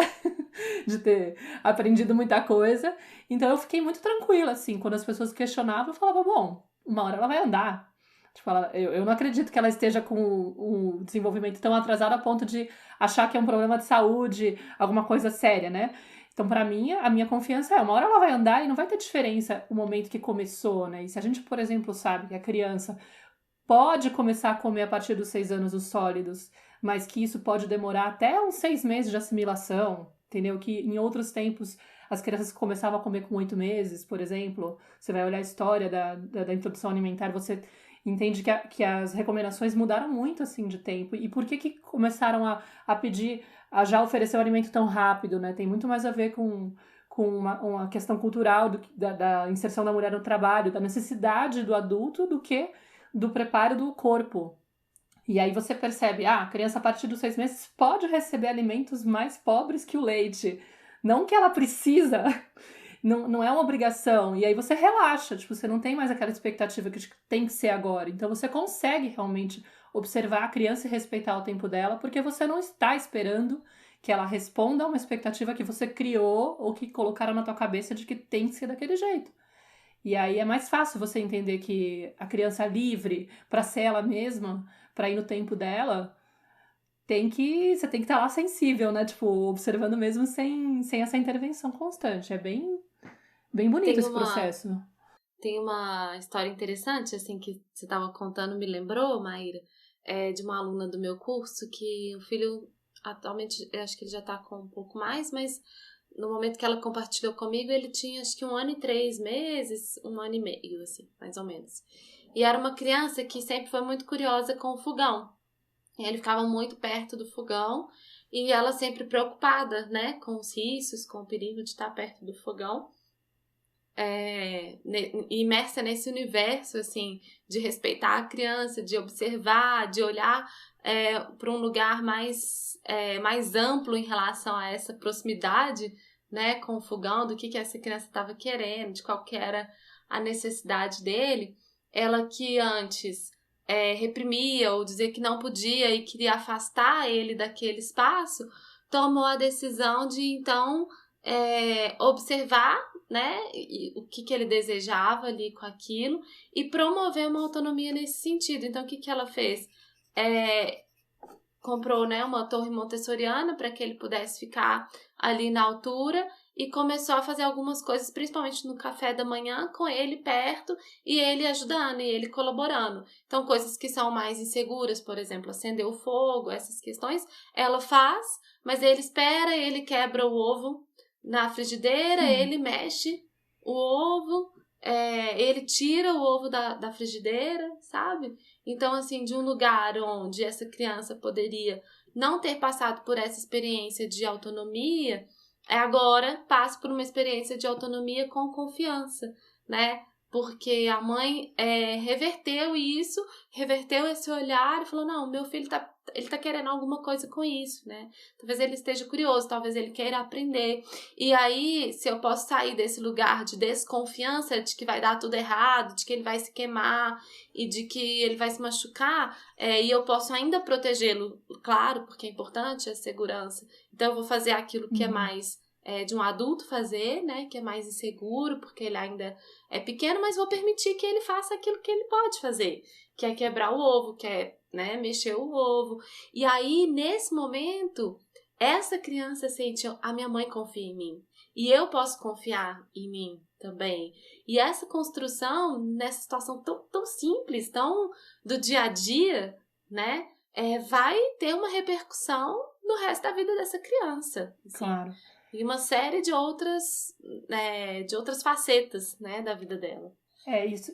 de ter aprendido muita coisa. Então, eu fiquei muito tranquila, assim. Quando as pessoas questionavam, eu falava, bom, uma hora ela vai andar. Tipo, eu não acredito que ela esteja com o desenvolvimento tão atrasado a ponto de achar que é um problema de saúde, alguma coisa séria, né? Então, pra mim, a minha confiança uma hora ela vai andar e não vai ter diferença o momento que começou, né? E se a gente, por exemplo, sabe que a criança pode começar a comer a partir dos 6 anos os sólidos, mas que isso pode demorar até uns 6 meses de assimilação, entendeu? Que em outros tempos as crianças começavam a comer com 8 meses, por exemplo. Você vai olhar a história da introdução alimentar, você entende que as recomendações mudaram muito, assim, de tempo. E por que começaram a pedir, a já oferecer o alimento tão rápido, né? Tem muito mais a ver com uma questão cultural da inserção da mulher no trabalho, da necessidade do adulto, do que do preparo do corpo. E aí você percebe, a criança a partir dos 6 meses pode receber alimentos mais pobres que o leite. Não que ela precisa, não é uma obrigação. E aí você relaxa, tipo, você não tem mais aquela expectativa que tem que ser agora. Então você consegue realmente observar a criança e respeitar o tempo dela, porque você não está esperando que ela responda a uma expectativa que você criou ou que colocaram na tua cabeça de que tem que ser daquele jeito. E aí é mais fácil você entender que a criança livre para ser ela mesma, para ir no tempo dela, você tem que estar lá sensível, né? Tipo, observando mesmo sem essa intervenção constante. É bem bonito esse processo. Tem uma história interessante, assim, que você estava contando, me lembrou, Maíra, de uma aluna do meu curso, que o filho, atualmente, eu acho que ele já está com um pouco mais, mas no momento que ela compartilhou comigo, ele tinha acho que 1 ano e 3 meses, 1 ano e meio, assim, mais ou menos. E era uma criança que sempre foi muito curiosa com o fogão. E ele ficava muito perto do fogão e ela sempre preocupada, né, com os riscos, com o perigo de estar perto do fogão. Imersa nesse universo, assim, de respeitar a criança, de observar, de olhar para um lugar mais amplo em relação a essa proximidade, né, com o fogão, do que essa criança estava querendo, de qual que era a necessidade dele. Ela que antes reprimia ou dizia que não podia e queria afastar ele daquele espaço, tomou a decisão de, então, observar, né, o que ele desejava ali com aquilo e promover uma autonomia nesse sentido. Então, o que ela fez? Comprou, né, uma torre montessoriana para que ele pudesse ficar ali na altura e começou a fazer algumas coisas, principalmente no café da manhã, com ele perto e ele ajudando e ele colaborando. Então, coisas que são mais inseguras, por exemplo, acender o fogo, essas questões, ela faz, mas ele espera, ele quebra o ovo na frigideira, ele mexe o ovo, ele tira o ovo da frigideira, sabe? Então, assim, de um lugar onde essa criança poderia não ter passado por essa experiência de autonomia, agora passa por uma experiência de autonomia com confiança, né? Porque a mãe reverteu isso, reverteu esse olhar e falou, não, meu filho ele tá querendo alguma coisa com isso, né? Talvez ele esteja curioso, talvez ele queira aprender. E aí, se eu posso sair desse lugar de desconfiança, de que vai dar tudo errado, de que ele vai se queimar e de que ele vai se machucar, e eu posso ainda protegê-lo, claro, porque é importante a segurança. Então, eu vou fazer aquilo que é mais de um adulto fazer, né? Que é mais inseguro, porque ele ainda é pequeno, mas vou permitir que ele faça aquilo que ele pode fazer, que é quebrar o ovo, que é, né, mexer o ovo. E aí, nesse momento, essa criança sente, a minha mãe confia em mim. E eu posso confiar em mim também. E essa construção, nessa situação tão simples, tão do dia a dia, né, vai ter uma repercussão no resto da vida dessa criança. Assim. Claro. E uma série de outras facetas, né, da vida dela.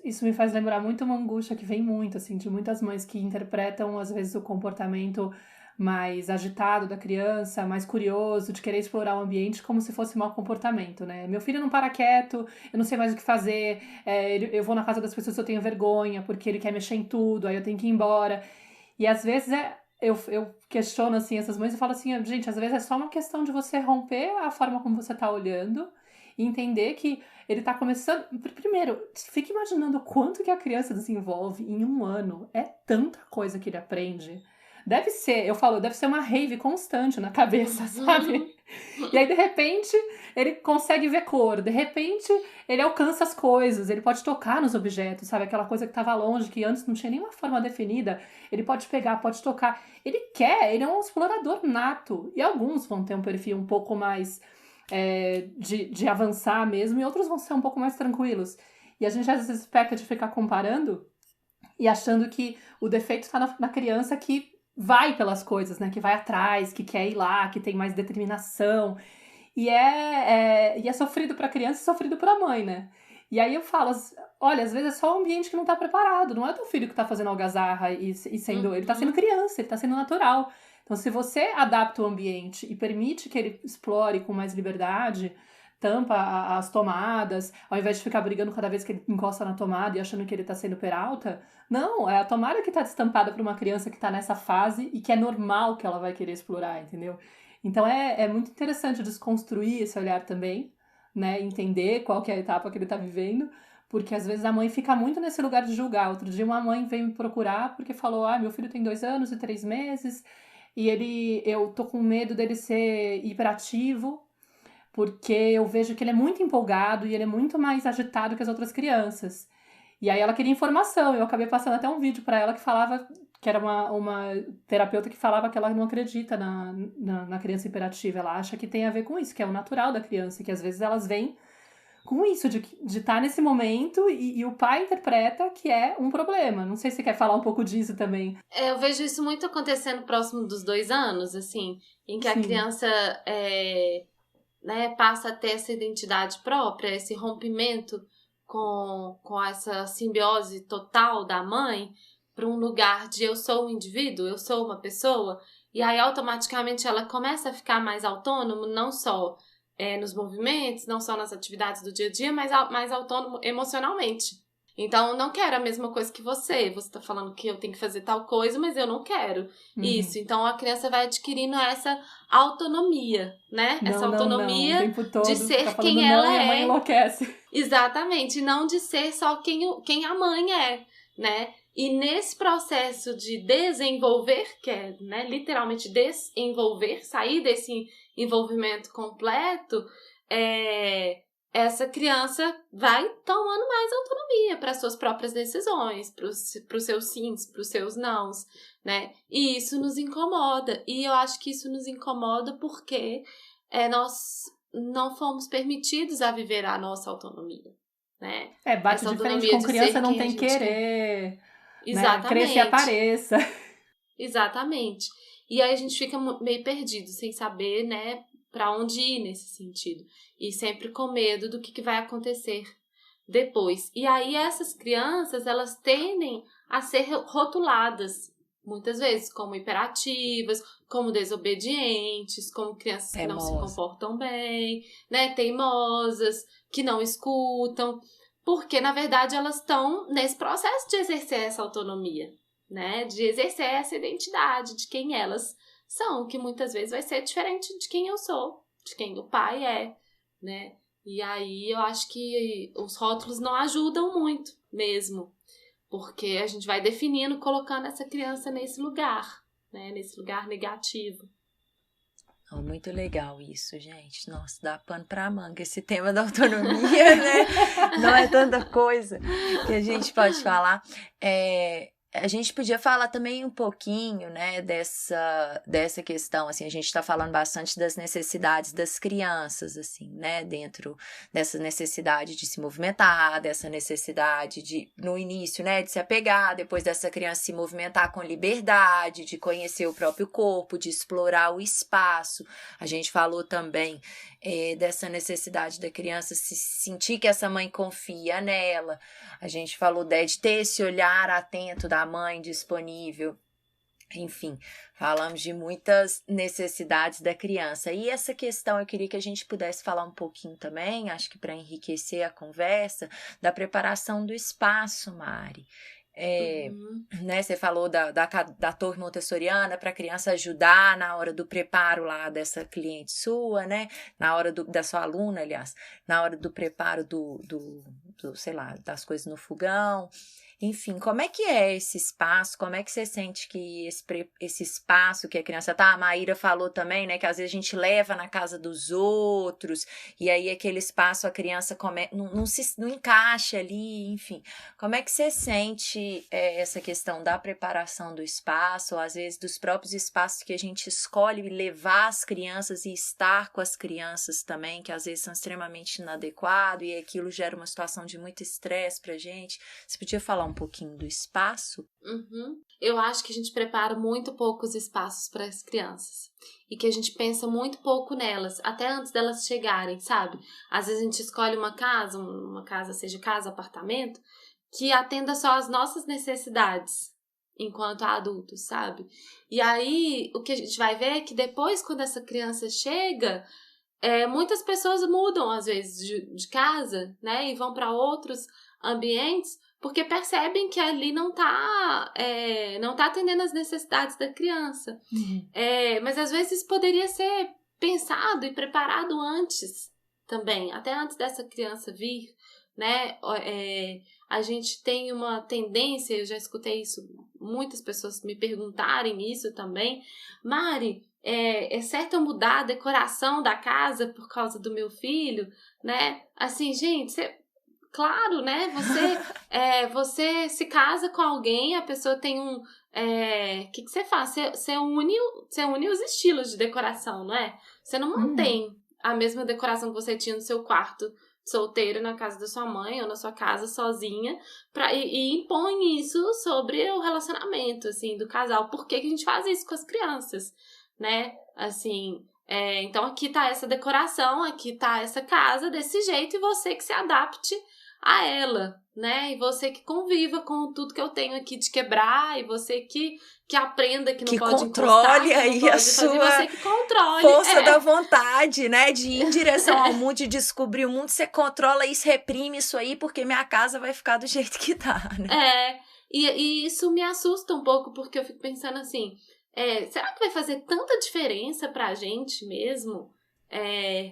Isso me faz lembrar muito uma angústia que vem muito, assim, de muitas mães que interpretam, às vezes, o comportamento mais agitado da criança, mais curioso, de querer explorar o ambiente como se fosse mau comportamento, né? Meu filho não para quieto, eu não sei mais o que fazer, eu vou na casa das pessoas, eu tenho vergonha, porque ele quer mexer em tudo, aí eu tenho que ir embora. E às vezes eu questiono, assim, essas mães e falo assim, gente, às vezes é só uma questão de você romper a forma como você tá olhando e entender que ele tá começando... Primeiro, fica imaginando o quanto que a criança desenvolve em 1 ano. É tanta coisa que ele aprende. Deve ser uma rave constante na cabeça, sabe? E aí, de repente, ele consegue ver cor. De repente, ele alcança as coisas. Ele pode tocar nos objetos, sabe? Aquela coisa que estava longe, que antes não tinha nenhuma forma definida. Ele pode pegar, pode tocar. Ele é um explorador nato. E alguns vão ter um perfil um pouco mais de avançar mesmo, e outros vão ser um pouco mais tranquilos. E a gente às vezes peca de ficar comparando e achando que o defeito está na criança que vai pelas coisas, né? Que vai atrás, que quer ir lá, que tem mais determinação. E é sofrido para a criança e sofrido para a mãe, né? E aí eu falo, olha, às vezes é só o ambiente que não tá preparado. Não é teu filho que tá fazendo algazarra e sendo... Ele tá sendo criança, ele tá sendo natural. Então, se você adapta o ambiente e permite que ele explore com mais liberdade, tampa as tomadas, ao invés de ficar brigando cada vez que ele encosta na tomada e achando que ele tá sendo peralta, não, é a tomada que tá destampada para uma criança que tá nessa fase e que é normal que ela vai querer explorar, entendeu? Então, é muito interessante desconstruir esse olhar também, né? Entender qual que é a etapa que ele tá vivendo, porque às vezes a mãe fica muito nesse lugar de julgar. Outro dia uma mãe veio me procurar porque falou, meu filho tem 2 anos e 3 meses e eu tô com medo dele ser hiperativo, porque eu vejo que ele é muito empolgado e ele é muito mais agitado que as outras crianças. E aí ela queria informação, eu acabei passando até um vídeo pra ela que falava, que era uma terapeuta que falava que ela não acredita na criança hiperativa, ela acha que tem a ver com isso, que é o natural da criança, que às vezes elas vêm com isso, de estar nesse momento e o pai interpreta que é um problema. Não sei se você quer falar um pouco disso também. Eu vejo isso muito acontecendo próximo dos 2 anos, assim, em que a criança né, passa a ter essa identidade própria, esse rompimento com essa simbiose total da mãe para um lugar de eu sou um indivíduo, eu sou uma pessoa, e aí automaticamente ela começa a ficar mais autônomo, não só nos movimentos, não só nas atividades do dia a dia, mas mais autônomo emocionalmente. Então, eu não quero a mesma coisa que você. Você tá falando que eu tenho que fazer tal coisa, mas eu não quero isso. Então, a criança vai adquirindo essa autonomia, né? Essa autonomia o tempo todo, de ser tá quem ela e a mãe é. Enlouquece. Exatamente. Não de ser só quem a mãe é, né? E nesse processo de desenvolver, que é, né, literalmente desenvolver, sair desse envolvimento completo, essa criança vai tomando mais autonomia para suas próprias decisões, para os seus sims, para os seus nãos, né? E isso nos incomoda. E eu acho que isso nos incomoda porque nós não fomos permitidos a viver a nossa autonomia, né? Bate essa de frente com criança, não tem querer, né? Crescer e apareça. Exatamente. E aí a gente fica meio perdido, sem saber, né, para onde ir nesse sentido. E sempre com medo do que vai acontecer depois. E aí essas crianças, elas tendem a ser rotuladas, muitas vezes, como hiperativas, como desobedientes, como crianças que não se comportam bem, né, teimosas, que não escutam. Porque, na verdade, elas estão nesse processo de exercer essa autonomia, né, de exercer essa identidade de quem elas são, que muitas vezes vai ser diferente de quem eu sou, de quem o pai é, né? E aí eu acho que os rótulos não ajudam muito mesmo, porque a gente vai definindo, colocando essa criança nesse lugar, né? Nesse lugar negativo. Oh, muito legal isso, gente. Nossa, dá pano pra manga esse tema da autonomia, né? Não é tanta coisa que a gente pode falar. A gente podia falar também um pouquinho, né, dessa questão, assim, a gente está falando bastante das necessidades das crianças, assim, né, dentro dessa necessidade de se movimentar, dessa necessidade de, no início, né, de se apegar, depois dessa criança se movimentar com liberdade, de conhecer o próprio corpo, de explorar o espaço. A gente falou também dessa necessidade da criança se sentir que essa mãe confia nela. A gente falou de ter esse olhar atento da mãe disponível. Enfim, falamos de muitas necessidades da criança. E essa questão eu queria que a gente pudesse falar um pouquinho também, acho que para enriquecer a conversa, da preparação do espaço, Mari. Né, você falou da torre montessoriana para a criança ajudar na hora do preparo lá dessa cliente sua, né? Na hora da sua aluna, aliás, na hora do preparo sei lá, das coisas no fogão. Enfim, como é que é esse espaço? Como é que você sente que esse espaço que a criança tá? A Maíra falou também, né, que às vezes a gente leva na casa dos outros, e aí aquele espaço a criança não encaixa ali, enfim. Como é que você sente essa questão da preparação do espaço, ou às vezes dos próprios espaços que a gente escolhe levar as crianças e estar com as crianças também, que às vezes são extremamente inadequados, e aquilo gera uma situação de muito estresse pra gente? Você podia falar um pouquinho do espaço? Eu acho que a gente prepara muito poucos espaços para as crianças e que a gente pensa muito pouco nelas, até antes delas chegarem, sabe? Às vezes a gente escolhe uma casa, seja casa, apartamento, que atenda só às nossas necessidades enquanto adultos, sabe? E aí, o que a gente vai ver é que depois, quando essa criança chega, muitas pessoas mudam, às vezes, de casa, né? E vão para outros ambientes, porque percebem que ali não tá atendendo as necessidades da criança. Mas às vezes poderia ser pensado e preparado antes também, até antes dessa criança vir, né? A gente tem uma tendência, eu já escutei isso, muitas pessoas me perguntarem isso também, Mari, é certo eu mudar a decoração da casa por causa do meu filho, né? Assim, gente, claro, né? Você se casa com alguém, a pessoa tem um... O que você faz? Você une os estilos de decoração, não é? Você não mantém a mesma decoração que você tinha no seu quarto solteiro na casa da sua mãe ou na sua casa sozinha e impõe isso sobre o relacionamento, assim, do casal. Por que a gente faz isso com as crianças, né? Assim... então aqui tá essa decoração, aqui tá essa casa desse jeito e você que se adapte a ela, né? E você que conviva com tudo que eu tenho aqui de quebrar, e você que aprenda que não pode controle encostar, aí não a pode sua fazer, você que controle. Força da vontade, né? De ir em direção ao mundo, de descobrir o mundo. Você controla isso, reprime isso aí, porque minha casa vai ficar do jeito que tá, né? E isso me assusta um pouco, porque eu fico pensando assim, será que vai fazer tanta diferença pra gente mesmo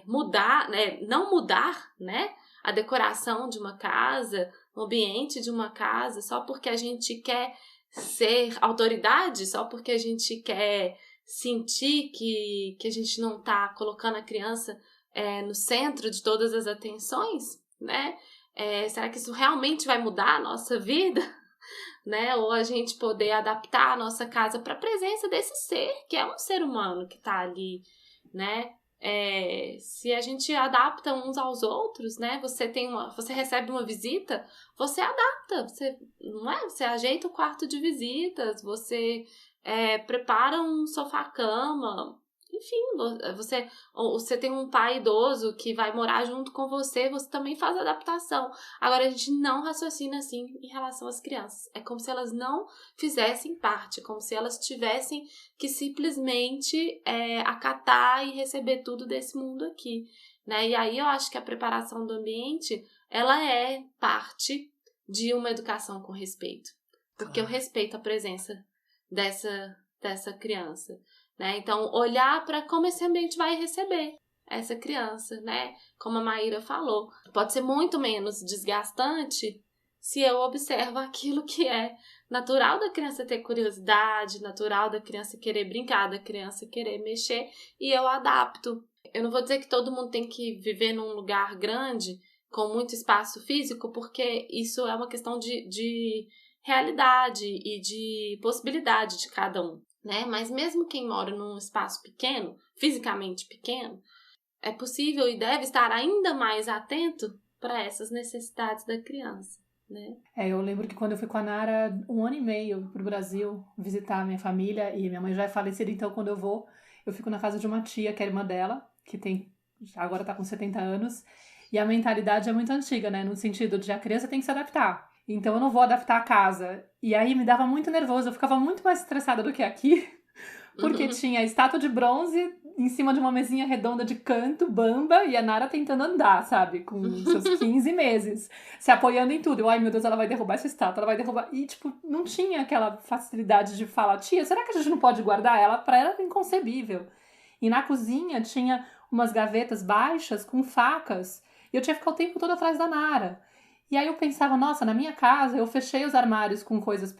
mudar, né? Não mudar, né? A decoração de uma casa, o ambiente de uma casa, só porque a gente quer ser autoridade, só porque a gente quer sentir que a gente não tá colocando a criança no centro de todas as atenções, né? Será que isso realmente vai mudar a nossa vida? Né? Ou a gente poder adaptar a nossa casa para a presença desse ser, que é um ser humano que tá ali, né? Se a gente adapta uns aos outros, né? Você recebe uma visita, você adapta, você ajeita o quarto de visitas, você prepara um sofá-cama, enfim, você tem um pai idoso que vai morar junto com você também faz adaptação. Agora a gente não raciocina assim em relação às crianças. É como se elas não fizessem parte, como se elas tivessem que simplesmente acatar e receber tudo desse mundo aqui, né? E aí eu acho que a preparação do ambiente, ela é parte de uma educação com respeito, porque eu respeito a presença dessa criança, né? Então, olhar para como esse ambiente vai receber essa criança, né? Como a Maíra falou, pode ser muito menos desgastante se eu observo aquilo que é natural da criança ter curiosidade, natural da criança querer brincar, da criança querer mexer, e eu adapto. Eu não vou dizer que todo mundo tem que viver num lugar grande, com muito espaço físico, porque isso é uma questão de realidade e de possibilidade de cada um, né? Mas mesmo quem mora num espaço pequeno, fisicamente pequeno, é possível e deve estar ainda mais atento para essas necessidades da criança, né? Eu lembro que quando eu fui com a Nara 1 ano e meio pro Brasil visitar a minha família, e minha mãe já é falecida, então quando eu fico na casa de uma tia, que é irmã dela, que agora tá com 70 anos, e a mentalidade é muito antiga, né? No sentido de a criança tem que se adaptar. Então eu não vou adaptar a casa. E aí me dava muito nervoso, eu ficava muito mais estressada do que aqui, porque tinha estátua de bronze em cima de uma mesinha redonda de canto, bamba, e a Nara tentando andar, sabe? Com seus 15 meses, se apoiando em tudo. Ai, meu Deus, ela vai derrubar essa estátua, ela vai derrubar... E, não tinha aquela facilidade de falar, tia, será que a gente não pode guardar ela? Pra ela era inconcebível. E na cozinha tinha umas gavetas baixas com facas, e eu tinha que ficar o tempo todo atrás da Nara. E aí eu pensava, nossa, na minha casa eu fechei os armários com coisas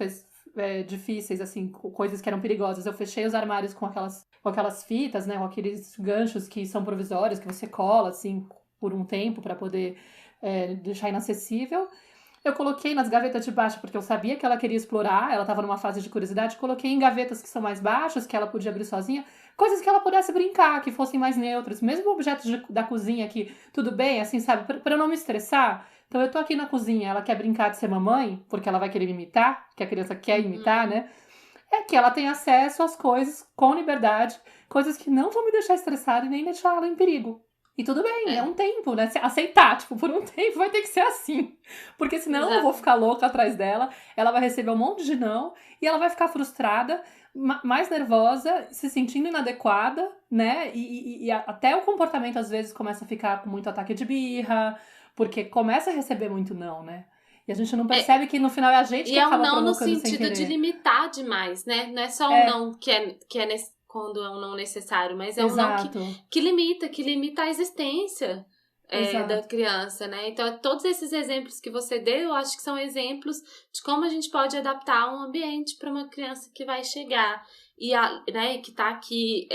difíceis, assim, coisas que eram perigosas. Eu fechei os armários com aquelas fitas, né, com aqueles ganchos que são provisórios, que você cola, assim, por um tempo para poder deixar inacessível. Eu coloquei nas gavetas de baixo, porque eu sabia que ela queria explorar, ela estava numa fase de curiosidade, coloquei em gavetas que são mais baixas, que ela podia abrir sozinha, coisas que ela pudesse brincar, que fossem mais neutras, mesmo objetos da cozinha que, tudo bem, assim, sabe, pra eu não me estressar. Então eu tô aqui na cozinha, ela quer brincar de ser mamãe, porque ela vai querer me imitar, que a criança quer imitar, né? É que ela tem acesso às coisas com liberdade, coisas que não vão me deixar estressada e nem deixar ela em perigo. E tudo bem, é um tempo, né? Aceitar, tipo, por um tempo vai ter que ser assim. Porque senão eu vou ficar louca atrás dela, ela vai receber um monte de não, e ela vai ficar frustrada, mais nervosa, se sentindo inadequada, né? E até o comportamento às vezes começa a ficar com muito ataque de birra, porque começa a receber muito não, né? E a gente não percebe que no final é a gente que acaba provocando sem querer. E é um não no sentido de limitar demais, né? Não é só um não que é quando é um não necessário, mas é um não que limita a existência da criança, né? Então, todos esses exemplos que você deu, eu acho que são exemplos de como a gente pode adaptar um ambiente para uma criança que vai chegar né, que está aqui.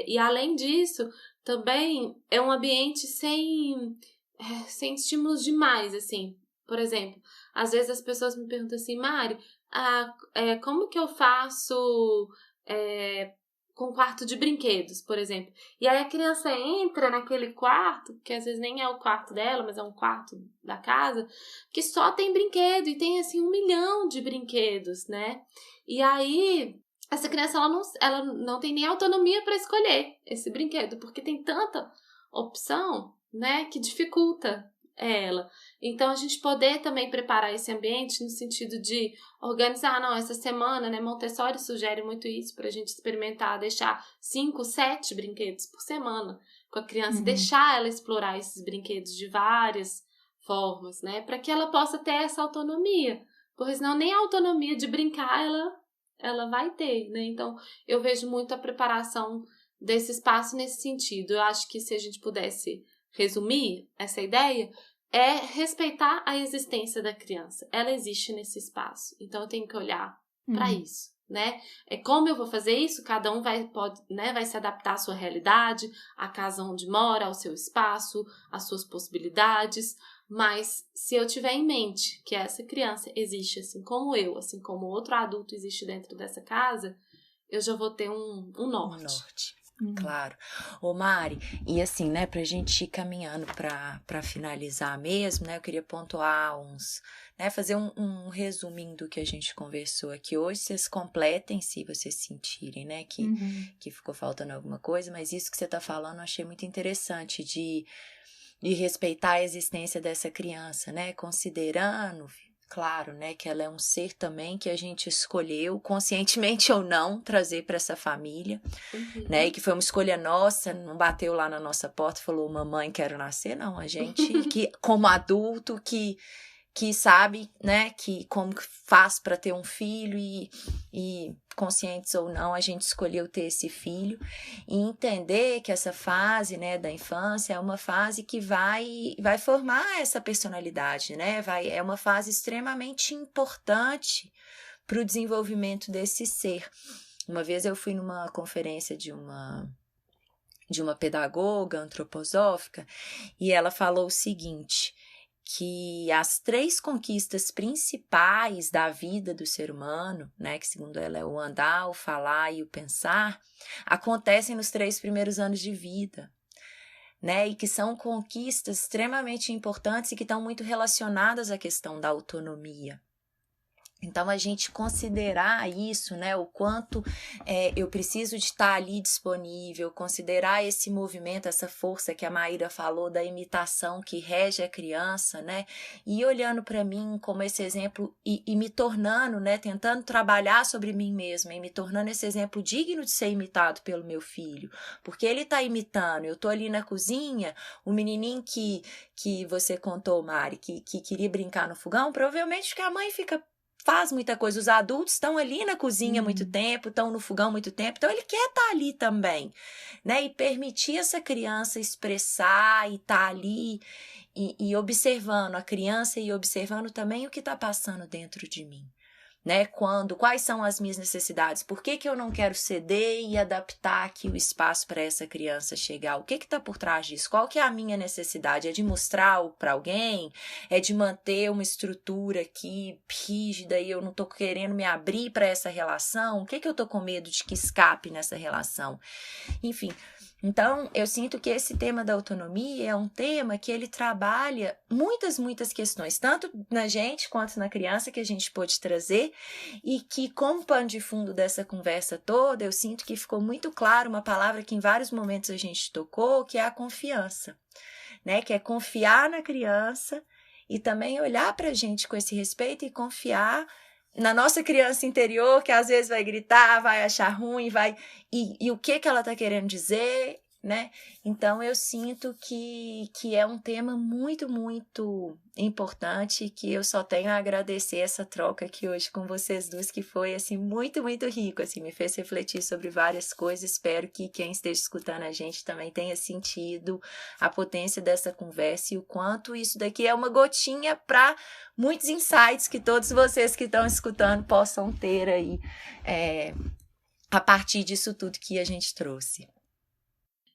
E além disso, também é um ambiente sem estímulos demais, assim. Por exemplo, às vezes as pessoas me perguntam assim, Mari, como que eu faço com quarto de brinquedos, por exemplo? E aí a criança entra naquele quarto, que às vezes nem é o quarto dela, mas é um quarto da casa, que só tem brinquedo, e tem assim 1 milhão de brinquedos, né? E aí essa criança ela não tem nem autonomia para escolher esse brinquedo, porque tem tanta opção, né, que dificulta ela. Então, a gente poder também preparar esse ambiente no sentido de organizar, essa semana, né, Montessori sugere muito isso pra gente experimentar, deixar 5, 7 brinquedos por semana com a criança, deixar ela explorar esses brinquedos de várias formas, né, para que ela possa ter essa autonomia, porque senão nem a autonomia de brincar ela vai ter, né, então eu vejo muito a preparação desse espaço nesse sentido. Eu acho que se a gente pudesse resumir essa ideia, é respeitar a existência da criança. Ela existe nesse espaço. Então, eu tenho que olhar para isso, né? Como eu vou fazer isso? Cada um vai se adaptar à sua realidade, à casa onde mora, ao seu espaço, às suas possibilidades. Mas, se eu tiver em mente que essa criança existe assim como eu, assim como outro adulto existe dentro dessa casa, eu já vou ter um norte. Claro. Ô Mari, e assim, né, pra gente ir caminhando pra finalizar mesmo, né, eu queria pontuar fazer um resuminho do que a gente conversou aqui hoje, vocês completem se vocês sentirem, né, que ficou faltando alguma coisa, mas isso que você tá falando eu achei muito interessante de respeitar a existência dessa criança, né, considerando, claro, né, que ela é um ser também que a gente escolheu, conscientemente ou não, trazer para essa família, né, e que foi uma escolha nossa, não bateu lá na nossa porta e falou, mamãe, quero nascer, não, a gente, que como adulto, que sabe, né, que como faz para ter um filho e conscientes ou não, a gente escolheu ter esse filho e entender que essa fase, né, da infância é uma fase que vai formar essa personalidade, né, é uma fase extremamente importante para o desenvolvimento desse ser. Uma vez eu fui numa conferência de uma pedagoga antroposófica e ela falou o seguinte, que as 3 conquistas principais da vida do ser humano, né, que segundo ela é o andar, o falar e o pensar, acontecem nos 3 primeiros anos de vida, né, e que são conquistas extremamente importantes e que estão muito relacionadas à questão da autonomia. Então, a gente considerar isso, né, o quanto eu preciso de estar ali disponível, considerar esse movimento, essa força que a Maíra falou da imitação que rege a criança, né, e olhando para mim como esse exemplo e me tornando, né, tentando trabalhar sobre mim mesma e me tornando esse exemplo digno de ser imitado pelo meu filho, porque ele está imitando, eu estou ali na cozinha, o menininho que você contou, Mari, que queria brincar no fogão, provavelmente porque a mãe fica faz muita coisa. Os adultos estão ali na cozinha muito tempo, estão no fogão muito tempo, então ele quer estar ali também, né? E permitir essa criança expressar e estar ali e observando a criança e observando também o que está passando dentro de mim. Né? Quais são as minhas necessidades? Por que eu não quero ceder e adaptar aqui o espaço para essa criança chegar? O que está por trás disso? Qual que é a minha necessidade? É de mostrar para alguém? É de manter uma estrutura aqui rígida e eu não estou querendo me abrir para essa relação? O que eu estou com medo de que escape nessa relação? Enfim, então eu sinto que esse tema da autonomia é um tema que ele trabalha muitas questões, tanto na gente quanto na criança, que a gente pôde trazer, e que como pano de fundo dessa conversa toda, eu sinto que ficou muito claro uma palavra que em vários momentos a gente tocou, que é a confiança, né? Que é confiar na criança e também olhar para a gente com esse respeito e confiar na nossa criança interior, que às vezes vai gritar, vai achar ruim, e o que ela está querendo dizer, né? Então eu sinto que é um tema muito importante, que eu só tenho a agradecer essa troca aqui hoje com vocês duas, que foi assim muito rico, assim, me fez refletir sobre várias coisas. Espero que quem esteja escutando a gente também tenha sentido a potência dessa conversa e o quanto isso daqui é uma gotinha para muitos insights que todos vocês que estão escutando possam ter aí a partir disso tudo que a gente trouxe.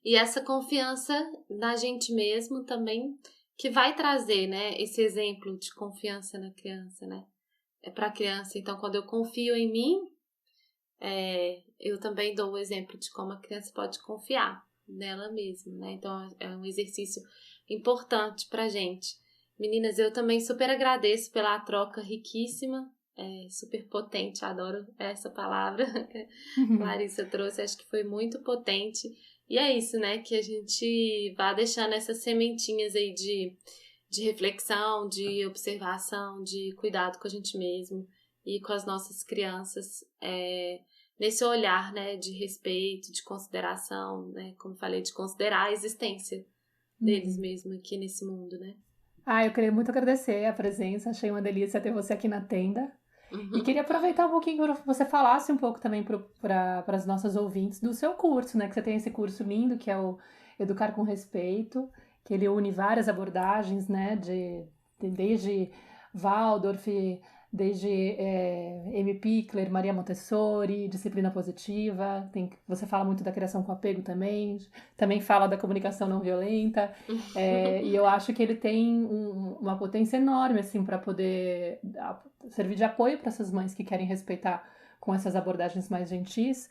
E essa confiança na gente mesmo também, que vai trazer, né, esse exemplo de confiança na criança, né? É para a criança. Então, quando eu confio em mim, eu também dou o exemplo de como a criança pode confiar nela mesma, né? Então, é um exercício importante pra gente. Meninas, eu também super agradeço pela troca riquíssima, super potente, adoro essa palavra que a Larissa trouxe, acho que foi muito potente. E é isso, né, que a gente vá deixando essas sementinhas aí de reflexão, de observação, de cuidado com a gente mesmo e com as nossas crianças, nesse olhar, né, de respeito, de consideração, né, como falei, de considerar a existência deles mesmo aqui nesse mundo, né. Eu queria muito agradecer a presença, achei uma delícia ter você aqui na tenda. E queria aproveitar um pouquinho para você falasse um pouco também para as nossas ouvintes do seu curso, né? Que você tem esse curso lindo, que é o Educar com Respeito, que ele une várias abordagens, né? Desde Waldorf, desde M. Pickler, Maria Montessori, disciplina positiva. Você fala muito da criação com apego também fala da comunicação não violenta. E eu acho que ele tem uma potência enorme assim, para poder servir de apoio para essas mães que querem respeitar com essas abordagens mais gentis,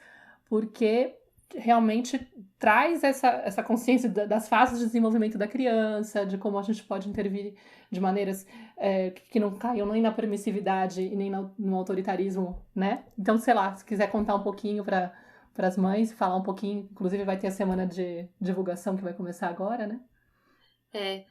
porque realmente traz essa consciência das fases de desenvolvimento da criança, de como a gente pode intervir de maneiras que não caiam nem na permissividade e nem no autoritarismo, né? Então, sei lá, se quiser contar um pouquinho para as mães, falar um pouquinho, inclusive vai ter a semana de divulgação que vai começar agora, né?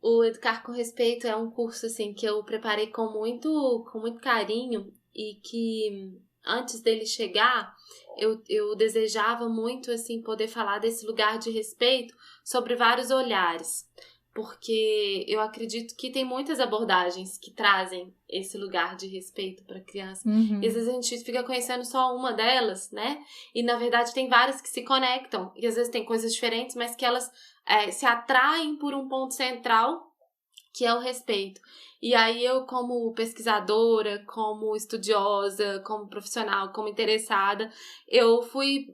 O Educar com Respeito é um curso assim que eu preparei com muito carinho e que antes dele chegar, eu desejava muito assim poder falar desse lugar de respeito sobre vários olhares, porque eu acredito que tem muitas abordagens que trazem esse lugar de respeito para a criança. E às vezes a gente fica conhecendo só uma delas, né? E na verdade tem várias que se conectam, e às vezes tem coisas diferentes, mas que elas se atraem por um ponto central, que é o respeito. E aí eu, como pesquisadora, como estudiosa, como profissional, como interessada, eu fui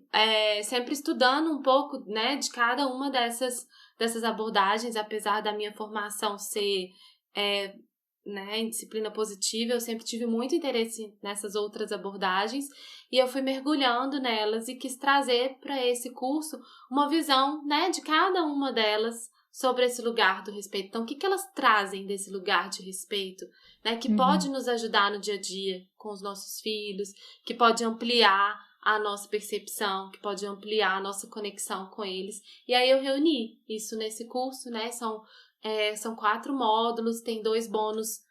sempre estudando um pouco, né, de cada uma dessas abordagens, apesar da minha formação ser em disciplina positiva, eu sempre tive muito interesse nessas outras abordagens e eu fui mergulhando nelas e quis trazer para esse curso uma visão, né, de cada uma delas sobre esse lugar do respeito. Então, o que elas trazem desse lugar de respeito, né, que pode nos ajudar no dia a dia com os nossos filhos, que pode ampliar a nossa percepção, que pode ampliar a nossa conexão com eles. E aí eu reuni isso nesse curso, né, são 4 módulos, tem 2 bônus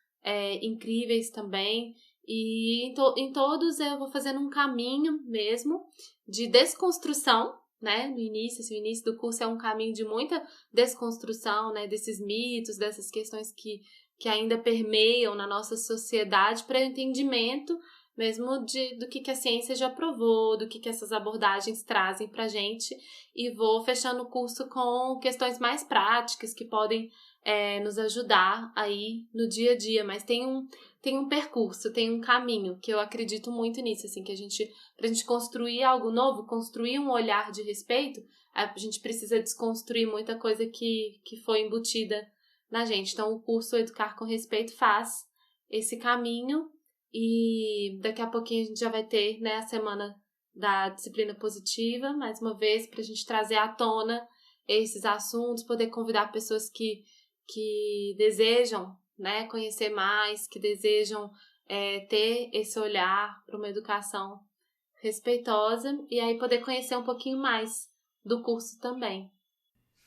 incríveis também, e em todos eu vou fazendo um caminho mesmo de desconstrução né, no início, assim, o início do curso é um caminho de muita desconstrução, né, desses mitos, dessas questões que ainda permeiam na nossa sociedade, para entendimento mesmo do que a ciência já provou, do que essas abordagens trazem pra gente, e vou fechando o curso com questões mais práticas que podem nos ajudar aí no dia a dia, mas tem um percurso, tem um caminho, que eu acredito muito nisso, assim, que pra gente construir algo novo, construir um olhar de respeito, a gente precisa desconstruir muita coisa que foi embutida na gente. Então, o curso Educar com Respeito faz esse caminho, e daqui a pouquinho a gente já vai ter, né, a semana da disciplina positiva, mais uma vez, pra gente trazer à tona esses assuntos, poder convidar pessoas que desejam, né, conhecer mais, que desejam ter esse olhar para uma educação respeitosa, e aí poder conhecer um pouquinho mais do curso também.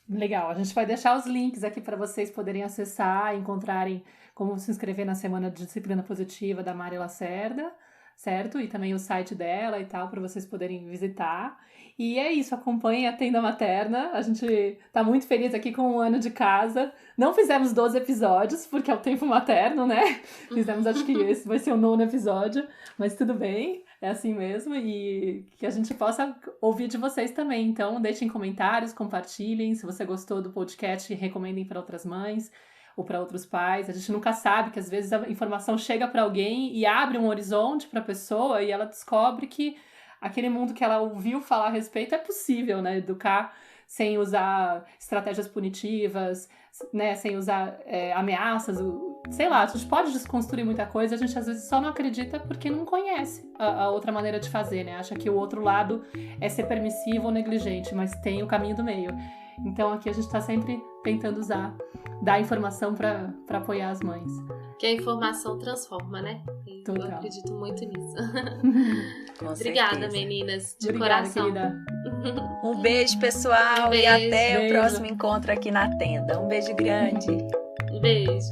Legal, a gente vai deixar os links aqui para vocês poderem acessar, encontrarem como se inscrever na Semana de Disciplina Positiva da Mari Lacerda, certo? E também o site dela e tal, para vocês poderem visitar. E é isso, acompanhem a Tenda Materna. A gente tá muito feliz aqui com um ano de casa. Não fizemos 12 episódios, porque é o tempo materno, né? Fizemos, acho que esse vai ser o 9º episódio, mas tudo bem, é assim mesmo. E que a gente possa ouvir de vocês também. Então, deixem comentários, compartilhem. Se você gostou do podcast, recomendem para outras mães ou para outros pais. A gente nunca sabe, que às vezes a informação chega para alguém e abre um horizonte para a pessoa, e ela descobre que aquele mundo que ela ouviu falar a respeito é possível, né? Educar sem usar estratégias punitivas, né? Sem usar ameaças, sei lá, a gente pode desconstruir muita coisa, a gente às vezes só não acredita porque não conhece a outra maneira de fazer, né? Acha que o outro lado é ser permissivo ou negligente, mas tem o caminho do meio. Então aqui a gente está sempre tentando dar informação para apoiar as mães. Que a informação transforma, né? Total. Eu acredito muito nisso. Obrigada, certeza. Meninas, de Obrigada, coração. Querida. Um beijo, pessoal, Um beijo, e até beijo. o próximo encontro aqui na tenda. Um beijo grande. Beijo.